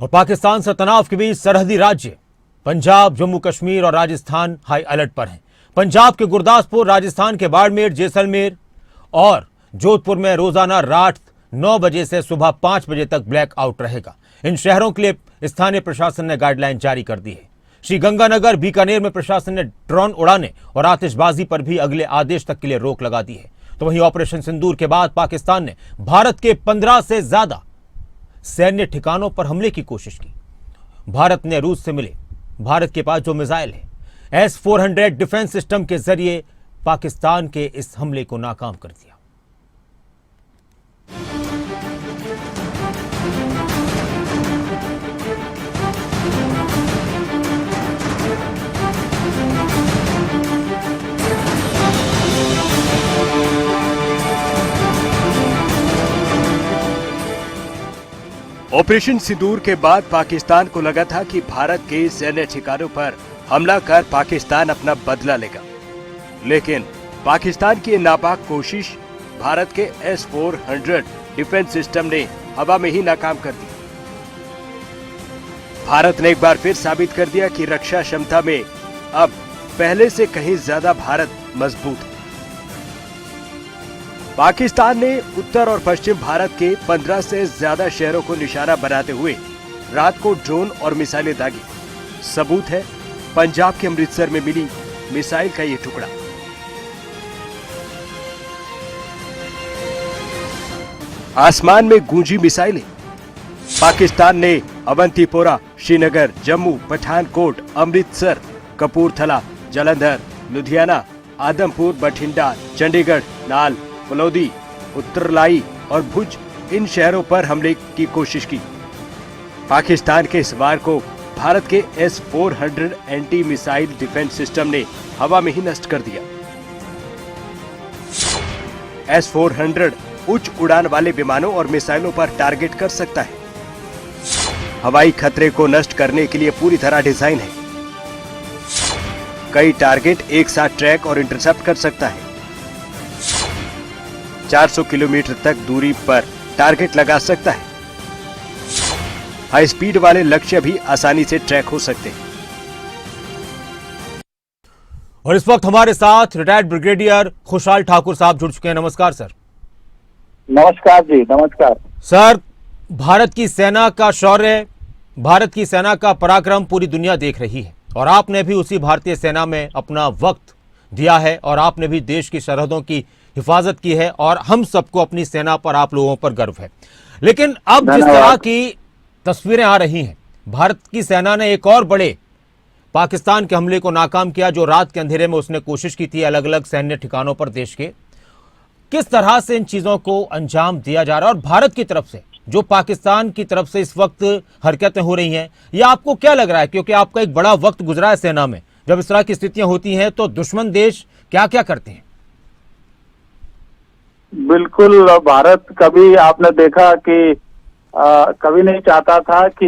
और पाकिस्तान से तनाव के बीच सरहदी राज्य पंजाब, जम्मू कश्मीर और राजस्थान हाई अलर्ट पर हैं। पंजाब के गुरदासपुर, राजस्थान के बाड़मेर, जैसलमेर और जोधपुर में रोजाना रात 9 बजे से सुबह 5 बजे तक ब्लैक आउट रहेगा। इन शहरों के लिए स्थानीय प्रशासन ने गाइडलाइन जारी कर दी है। श्रीगंगानगर, बीकानेर में प्रशासन ने ड्रोन उड़ाने और आतिशबाजी पर भी अगले आदेश तक के लिए रोक लगा दी है। तो वहीं ऑपरेशन सिंदूर के बाद पाकिस्तान ने भारत के 15 से ज्यादा सैन्य ठिकानों पर हमले की कोशिश की। भारत ने रूस से मिले भारत के पास जो मिसाइल है S-400 डिफेंस सिस्टम के जरिए पाकिस्तान के इस हमले को नाकाम कर दिया। ऑपरेशन सिंदूर के बाद पाकिस्तान को लगा था कि भारत के सैन्य ठिकानों पर हमला कर पाकिस्तान अपना बदला लेगा, लेकिन पाकिस्तान की नापाक कोशिश भारत के S-400 डिफेंस सिस्टम ने हवा में ही नाकाम कर दी। भारत ने एक बार फिर साबित कर दिया कि रक्षा क्षमता में अब पहले से कहीं ज्यादा भारत मजबूत है। पाकिस्तान ने उत्तर और पश्चिम भारत के 15 से ज्यादा शहरों को निशाना बनाते हुए रात को ड्रोन और मिसाइलें दागी। सबूत है पंजाब के अमृतसर में मिली मिसाइल का ये टुकड़ा। आसमान में गूंजी मिसाइलें। पाकिस्तान ने अवंतीपोरा, श्रीनगर, जम्मू, पठानकोट, अमृतसर, कपूरथला, जालंधर, लुधियाना, आदमपुर, बठिंडा, चंडीगढ़, नाल, फलौदी, उत्तरलाई और भुज इन शहरों पर हमले की कोशिश की। पाकिस्तान के इस वार को भारत के S-400 anti missile defence system ने हवा में ही नष्ट कर दिया। S-400 उच्च उड़ान वाले विमानों और मिसाइलों पर टारगेट कर सकता है। हवाई खतरे को नष्ट करने के लिए पूरी तरह डिजाइन है। कई टारगेट एक साथ ट्रैक और इंटरसेप्ट कर सकता है। 400 किलोमीटर तक दूरी पर टारगेट लगा सकता है। हाई स्पीड वाले लक्ष्य भी आसानी से ट्रैक हो सकते हैं। और इस वक्त हमारे साथ रिटायर्ड ब्रिगेडियर खुशहाल ठाकुर साहब जुड़ चुके हैं। नमस्कार सर। नमस्कार जी, नमस्कार सर। भारत की सेना का शौर्य, भारत की सेना का पराक्रम पूरी दुनिया देख रही है और आपने भी उसी भारतीय सेना में अपना वक्त दिया है और आपने भी देश की सरहदों की हिफाजत की है और हम सबको अपनी सेना पर, आप लोगों पर गर्व है। लेकिन अब जिस तरह की तस्वीरें आ रही हैं, भारत की सेना ने एक और बड़े पाकिस्तान के हमले को नाकाम किया, जो रात के अंधेरे में उसने कोशिश की थी अलग अलग सैन्य ठिकानों पर देश के। किस तरह से इन चीजों को अंजाम दिया जा रहा है और भारत की तरफ से, जो पाकिस्तान की तरफ से इस वक्त हरकतें हो रही हैं, यह आपको क्या लग रहा है? क्योंकि आपका एक बड़ा वक्त गुजरा है सेना में। जब इस तरह की स्थितियां होती हैं तो दुश्मन देश क्या क्या करते हैं? बिल्कुल, भारत कभी आपने देखा कि कभी नहीं चाहता था कि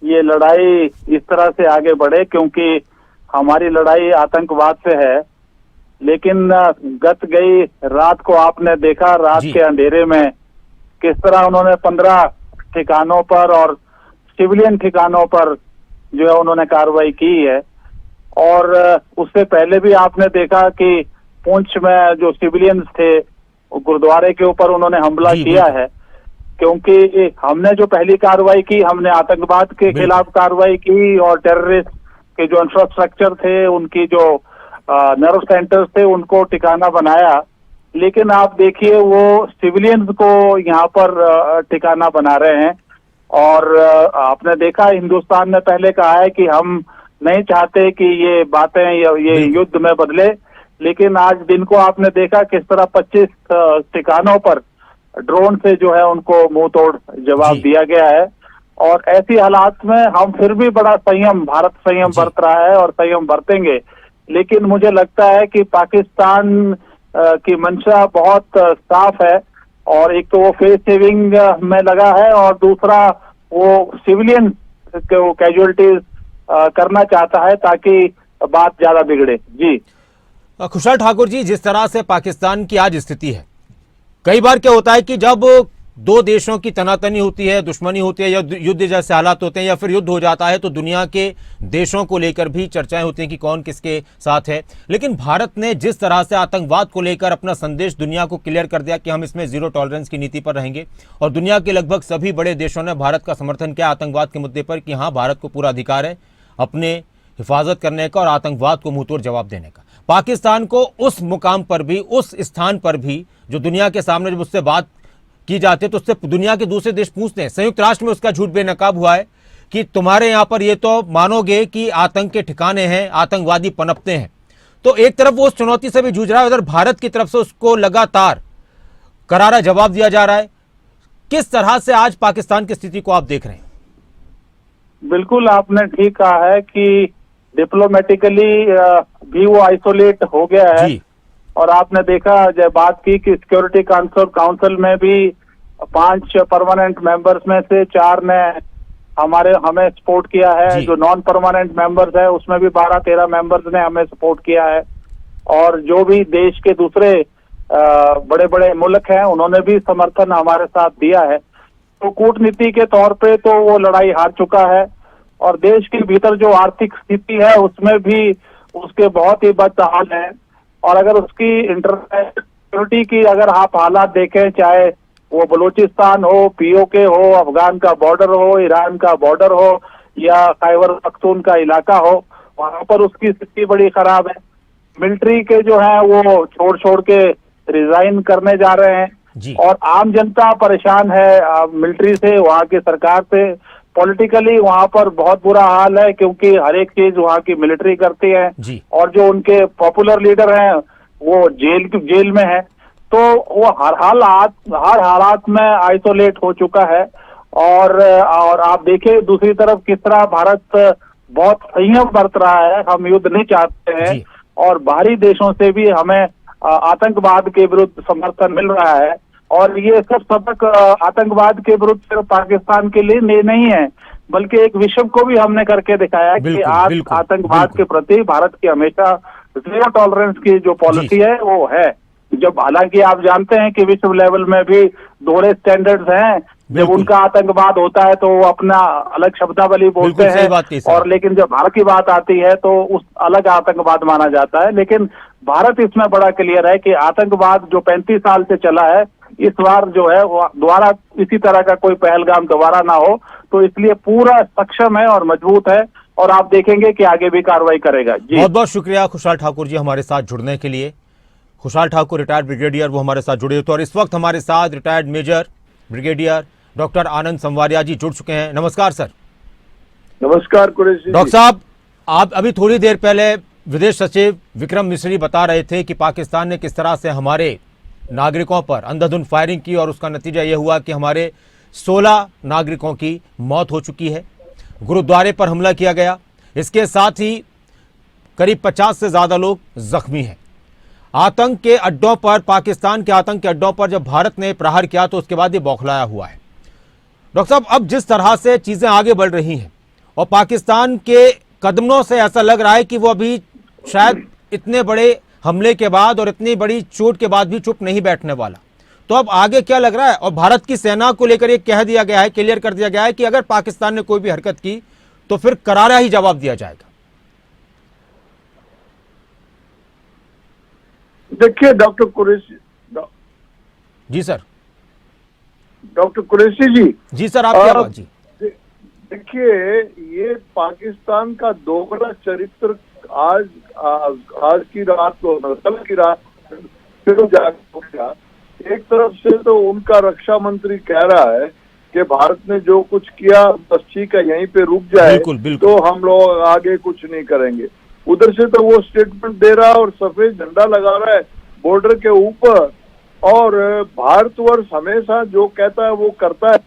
ये लड़ाई इस तरह से आगे बढ़े, क्योंकि हमारी लड़ाई आतंकवाद से है। लेकिन गत गई रात को आपने देखा, रात के अंधेरे में किस तरह उन्होंने 15 ठिकानों पर और सिविलियन ठिकानों पर जो है उन्होंने कार्रवाई की है। और उससे पहले भी आपने देखा कि पुंछ में जो सिविलियंस थे, गुरुद्वारे के ऊपर उन्होंने हमला किया है। क्योंकि हमने जो पहली कार्रवाई की, हमने आतंकवाद के खिलाफ कार्रवाई की और टेररिस्ट के जो इंफ्रास्ट्रक्चर थे, उनकी जो नर्व सेंटर्स थे, उनको ठिकाना बनाया। लेकिन आप देखिए वो सिविलियंस को यहाँ पर ठिकाना बना रहे हैं। और आपने देखा हिंदुस्तान ने पहले कहा है कि हम नहीं चाहते कि ये बातें ये युद्ध में बदले। लेकिन आज दिन को आपने देखा किस तरह 25 ठिकानों पर ड्रोन से जो है उनको मुंह तोड़ जवाब दिया गया है। और ऐसी हालात में हम फिर भी बड़ा संयम, भारत संयम बरत रहा है और संयम बरतेंगे। लेकिन मुझे लगता है कि पाकिस्तान की मंशा बहुत साफ है। और एक तो वो फेस सेविंग में लगा है और दूसरा वो सिविलियन को कैजुअलिटीज करना चाहता है ताकि बात ज्यादा बिगड़े। जी खुशहाल ठाकुर जी, जिस तरह से पाकिस्तान की आज स्थिति है, कई बार क्या होता है कि जब दो देशों की तनातनी होती है, दुश्मनी होती है या युद्ध जैसे हालात होते हैं या फिर युद्ध हो जाता है तो दुनिया के देशों को लेकर भी चर्चाएं होती हैं कि कौन किसके साथ है। लेकिन भारत ने जिस तरह से आतंकवाद को लेकर अपना संदेश दुनिया को क्लियर कर दिया कि हम इसमें जीरो टॉलरेंस की नीति पर रहेंगे, और दुनिया के लगभग सभी बड़े देशों ने भारत का समर्थन किया आतंकवाद के मुद्दे पर कि हाँ, भारत को पूरा अधिकार है अपने हिफाजत करने का और आतंकवाद को मुंहतोड़ जवाब देने का। पाकिस्तान को उस मुकाम पर भी, उस स्थान पर भी, जो दुनिया के सामने जब उससे बात की जाती है तो उससे दुनिया के दूसरे देश पूछते हैं। संयुक्त राष्ट्र में उसका झूठ बेनकाब हुआ है कि तुम्हारे यहां पर ये तो मानोगे कि आतंक के ठिकाने हैं, आतंकवादी पनपते हैं। तो एक तरफ वो उस चुनौती से भी जूझ रहा है, उधर भारत की तरफ से उसको लगातार करारा जवाब दिया जा रहा है। किस तरह से आज पाकिस्तान की स्थिति को आप देख रहे हैं? बिल्कुल आपने ठीक कहा है कि डिप्लोमेटिकली भी वो आइसोलेट हो गया है जी। और आपने देखा जब बात की कि सिक्योरिटी काउंसिल में भी 5 परमानेंट मेंबर्स में से 4 ने हमें सपोर्ट किया है। जो नॉन परमानेंट मेंबर्स है उसमें भी 12-13 मेंबर्स ने हमें सपोर्ट किया है, और जो भी देश के दूसरे बड़े बड़े मुल्क हैं उन्होंने भी समर्थन हमारे साथ दिया है। तो कूटनीति के तौर पे तो वो लड़ाई हार चुका है, और देश के भीतर जो आर्थिक स्थिति है उसमें भी उसके बहुत ही बद हाल है। और अगर उसकी इंटरनेशनल सिक्योरिटी की अगर आप हालात देखें, चाहे वो बलूचिस्तान हो, पीओके हो, अफगान का बॉर्डर हो, ईरान का बॉर्डर हो या खैबर पख्तून का इलाका हो, वहां पर उसकी स्थिति बड़ी खराब है। मिलिट्री के जो है वो छोड़ के रिजाइन करने जा रहे हैं, और आम जनता परेशान है मिलिट्री से, वहां की सरकार से। पॉलिटिकली वहां पर बहुत बुरा हाल है क्योंकि हर एक चीज वहां की मिलिट्री करती है, और जो उनके पॉपुलर लीडर हैं वो जेल में है। तो वो हर हालात में आइसोलेट हो चुका है। और आप देखिए दूसरी तरफ किस तरह भारत बहुत संयम बरत रहा है। हम युद्ध नहीं चाहते हैं, और बाहरी देशों से भी हमें आतंकवाद के विरुद्ध समर्थन मिल रहा है। और ये सब सबक आतंकवाद के विरुद्ध सिर्फ पाकिस्तान के लिए नहीं है, बल्कि एक विश्व को भी हमने करके दिखाया कि आज आतंकवाद के प्रति भारत की हमेशा जीरो टॉलरेंस की जो पॉलिसी है वो है। जब हालांकि आप जानते हैं कि विश्व लेवल में भी दोहरे स्टैंडर्ड्स हैं, जब उनका आतंकवाद होता है तो वो अपना अलग शब्दावली बोलते हैं, और लेकिन जब भारत की बात आती है तो उस अलग आतंकवाद माना जाता है। लेकिन भारत इसमें बड़ा क्लियर है कि आतंकवाद जो 35 साल से चला है, इस बार जो है वो दोबारा इसी तरह का कोई पहलगाम दोबारा ना हो, तो इसलिए पूरा सक्षम है और मजबूत है, और आप देखेंगे कि आगे भी कार्रवाई करेगा। जी, बहुत बहुत शुक्रिया खुशहाल ठाकुर जी हमारे साथ जुड़ने के लिए। खुशहाल ठाकुर रिटायर्ड ब्रिगेडियर, वो हमारे साथ जुड़े थे, और इस वक्त हमारे साथ रिटायर्ड मेजर ब्रिगेडियर डॉक्टर आनंद संवारिया जी जुड़ चुके हैं। नमस्कार सर। नमस्कार कुरैशी। डॉक्टर साहब, आप अभी थोड़ी देर पहले विदेश सचिव विक्रम मिश्री बता रहे थे कि पाकिस्तान ने किस तरह से हमारे नागरिकों पर अंधाधुंध फायरिंग की, और उसका नतीजा यह हुआ कि हमारे 16 नागरिकों की मौत हो चुकी है। गुरुद्वारे पर हमला किया गया, इसके साथ ही करीब 50 से ज़्यादा लोग जख्मी हैं। आतंक के अड्डों पर, पाकिस्तान के आतंक के अड्डों पर जब भारत ने प्रहार किया तो उसके बाद ये बौखलाया हुआ है। डॉक्टर साहब, अब जिस तरह से चीज़ें आगे बढ़ रही हैं और पाकिस्तान के कदमों से ऐसा लग रहा है कि वो अभी शायद इतने बड़े हमले के बाद और इतनी बड़ी चोट के बाद भी चुप नहीं बैठने वाला, तो अब आगे क्या लग रहा है? और भारत की सेना को लेकर ये कह दिया गया है, क्लियर कर दिया गया है कि अगर पाकिस्तान ने कोई भी हरकत की तो फिर करारा ही जवाब दिया जाएगा। देखिए डॉक्टर कुरैशी जी सर। डॉक्टर कुरैशी जी सर, आपकी आवाज जी। देखिए ये पाकिस्तान का दोगला चरित्र आज की रात को, कल की रात फिर जाग गया। एक तरफ से तो उनका रक्षा मंत्री कह रहा है कि भारत ने जो कुछ किया बस ठीक है, यहीं पे रुक जाए, बिल्कुल, बिल्कुल। तो हम लोग आगे कुछ नहीं करेंगे। उधर से तो वो स्टेटमेंट दे रहा है और सफेद झंडा लगा रहा है बॉर्डर के ऊपर, और भारतवर्ष हमेशा जो कहता है वो करता है।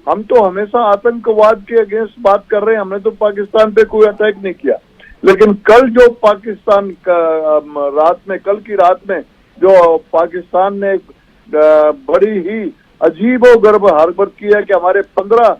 हम तो हमेशा आतंकवाद के अगेंस्ट बात कर रहे हैं, हमने तो पाकिस्तान पे कोई अटैक नहीं किया। लेकिन कल जो पाकिस्तान कल की रात में जो पाकिस्तान ने बड़ी ही अजीबोगर्ब हरकत की है कि हमारे 15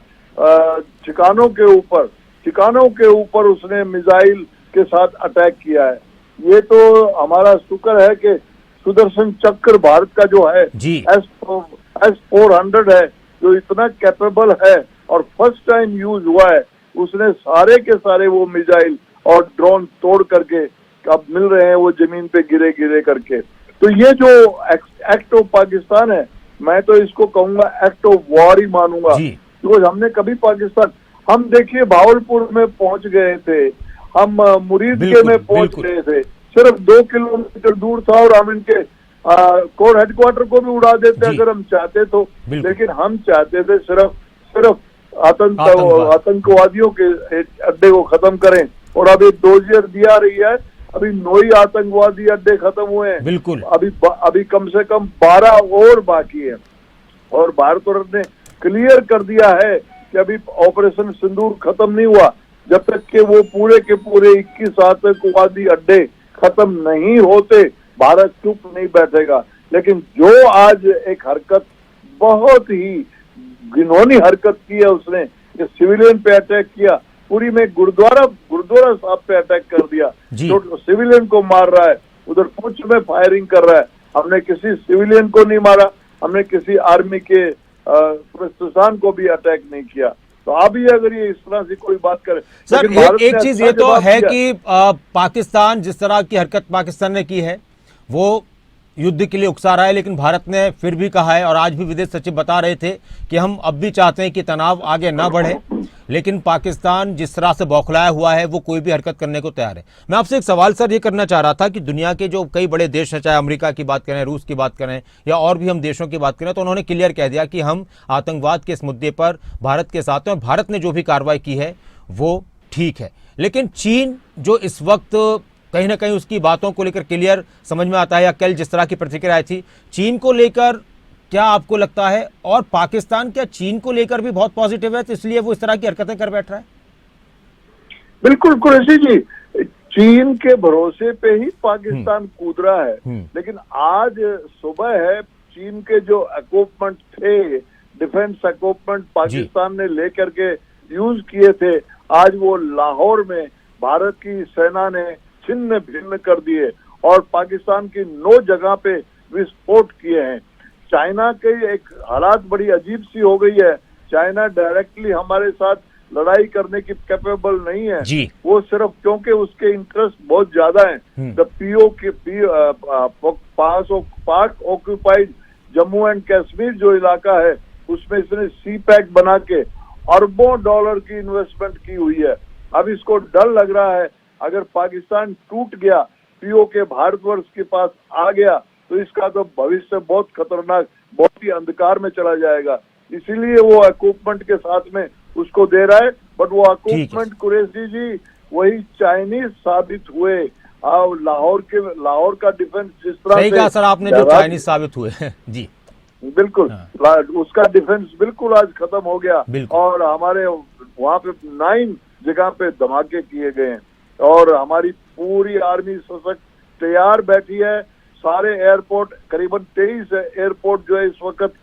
ठिकानों के ऊपर उसने मिसाइल के साथ अटैक किया है। ये तो हमारा शुक्र है कि सुदर्शन चक्र भारत का जो है S-400 है, जो इतना कैपेबल है और फर्स्ट टाइम यूज हुआ है, उसने सारे के सारे वो मिसाइल और ड्रोन तोड़ करके अब मिल रहे हैं वो जमीन पे गिरे गिरे करके। तो ये जो एक्ट ऑफ पाकिस्तान है, मैं तो इसको कहूंगा एक्ट ऑफ वॉर ही मानूंगा, क्योंकि हमने कभी पाकिस्तान, हम देखिए भावलपुर में पहुंच गए थे, हम मुरीदके में पहुंच गए थे, सिर्फ 2 किलोमीटर दूर था, और हम इनके कोर हेडक्वार्टर को भी उड़ा देते अगर हम चाहते तो, लेकिन हम चाहते थे सिर्फ आतंकवादियों के अड्डे को खत्म करें। और अभी डोजियर दिया रही है, अभी 9 ही आतंकवादी अड्डे खत्म हुए हैं, बिल्कुल अभी कम से कम 12 और बाकी है। और भारत ने क्लियर कर दिया है कि अभी ऑपरेशन सिंदूर खत्म नहीं हुआ, जब तक कि वो पूरे के पूरे 21 आतंकवादी अड्डे खत्म नहीं होते भारत चुप नहीं बैठेगा। लेकिन जो आज एक हरकत, बहुत ही घिनौनी हरकत की है उसने, कि सिविलियन पे अटैक किया, पूरी में गुरुद्वारा साहब पे अटैक कर दिया, जो सिविलियन को मार रहा है, उधर पुंछ में फायरिंग कर रहा है। हमने किसी सिविलियन को नहीं मारा, हमने किसी आर्मी के प्रशासन को भी अटैक नहीं किया। तो अभी अगर ये इस तरह से कोई बात करे, सर एक चीज ये तो है कि पाकिस्तान जिस तरह की हरकत पाकिस्तान ने की है वो युद्ध के लिए उकसा रहा है, लेकिन भारत ने फिर भी कहा है, और आज भी विदेश सचिव बता रहे थे कि हम अब भी चाहते हैं कि तनाव आगे ना बढ़े, लेकिन पाकिस्तान जिस तरह से बौखलाया हुआ है वो कोई भी हरकत करने को तैयार है। मैं आपसे एक सवाल सर ये करना चाह रहा था कि दुनिया के जो कई बड़े देश हैं, चाहे अमेरिका की बात करें, रूस की बात करें, या और भी हम देशों की बात करें, तो उन्होंने क्लियर कह दिया कि हम आतंकवाद के इस मुद्दे पर भारत के साथ हैं, और भारत ने जो भी कार्रवाई की है वो ठीक है। लेकिन चीन जो इस वक्त कहीं ना कहीं उसकी बातों को लेकर क्लियर समझ में आता है, या कल जिस तरह की प्रतिक्रिया आई थी चीन को लेकर, क्या आपको लगता है? और पाकिस्तान क्या चीन को लेकर भी बहुत पॉजिटिव है, तो इसलिए वो इस तरह की हरकतें कर बैठ रहा है? बिल्कुल कुरैशी जी, चीन के भरोसे पे ही पाकिस्तान कूद रहा है। लेकिन आज सुबह है, चीन के जो इक्विपमेंट थे, डिफेंस इक्विपमेंट पाकिस्तान ने लेकर के यूज किए थे, आज वो लाहौर में भारत की सेना ने छिन्न भिन्न कर दिए और पाकिस्तान की 9 जगह पे विस्फोट किए हैं। चाइना के एक हालात बड़ी अजीब सी हो गई है, चाइना डायरेक्टली हमारे साथ लड़ाई करने की कैपेबल नहीं है, वो सिर्फ क्योंकि उसके इंटरेस्ट बहुत ज्यादा हैं। द पाक ऑक्यूपाइड जम्मू एंड कश्मीर जो इलाका है, उसमें इसने सी पैक बना के अरबों डॉलर की इन्वेस्टमेंट की हुई है। अब इसको डर लग रहा है, अगर पाकिस्तान टूट गया, पीओके भारतवर्ष के पास आ गया, तो इसका तो भविष्य बहुत खतरनाक, बहुत ही अंधकार में चला जाएगा। इसीलिए वो इक्विपमेंट के साथ में उसको दे रहा है, बट वो इक्विपमेंट कुरैशी जी वही चाइनीज साबित हुए। लाहौर का डिफेंस जिस तरह सही कहा सर आपने, जो चाइनीज साबित हुए जी बिल्कुल, उसका डिफेंस बिल्कुल आज खत्म हो गया, और हमारे वहाँ पे 9 जगह पे धमाके किए गए हैं, और हमारी पूरी आर्मी सशक्त तैयार बैठी है। सारे एयरपोर्ट, करीबन 23 एयरपोर्ट जो है इस वक्त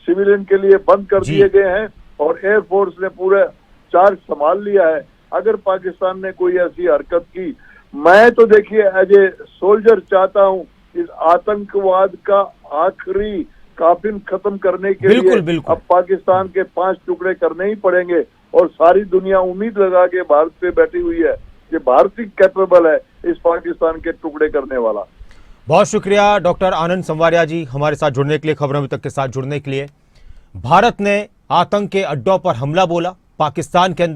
सिविलियन के लिए बंद कर दिए गए हैं, और एयरफोर्स ने पूरे चार्ज संभाल लिया है। अगर पाकिस्तान ने कोई ऐसी हरकत की, मैं तो देखिए एज ए सोल्जर चाहता हूं इस आतंकवाद का आखिरी काफिन खत्म करने के लिए अब पाकिस्तान के 5 टुकड़े करने ही पड़ेंगे, और सारी दुनिया उम्मीद लगा के भारत पे बैठी हुई है कि भारत ही कैपेबल है इस पाकिस्तान के टुकड़े करने वाला। बहुत शुक्रिया डॉक्टर आनंद संवारिया जी हमारे साथ जुड़ने के लिए, खबरों अभी तक के साथ जुड़ने के लिए। भारत ने आतंक के अड्डों पर हमला बोला, पाकिस्तान के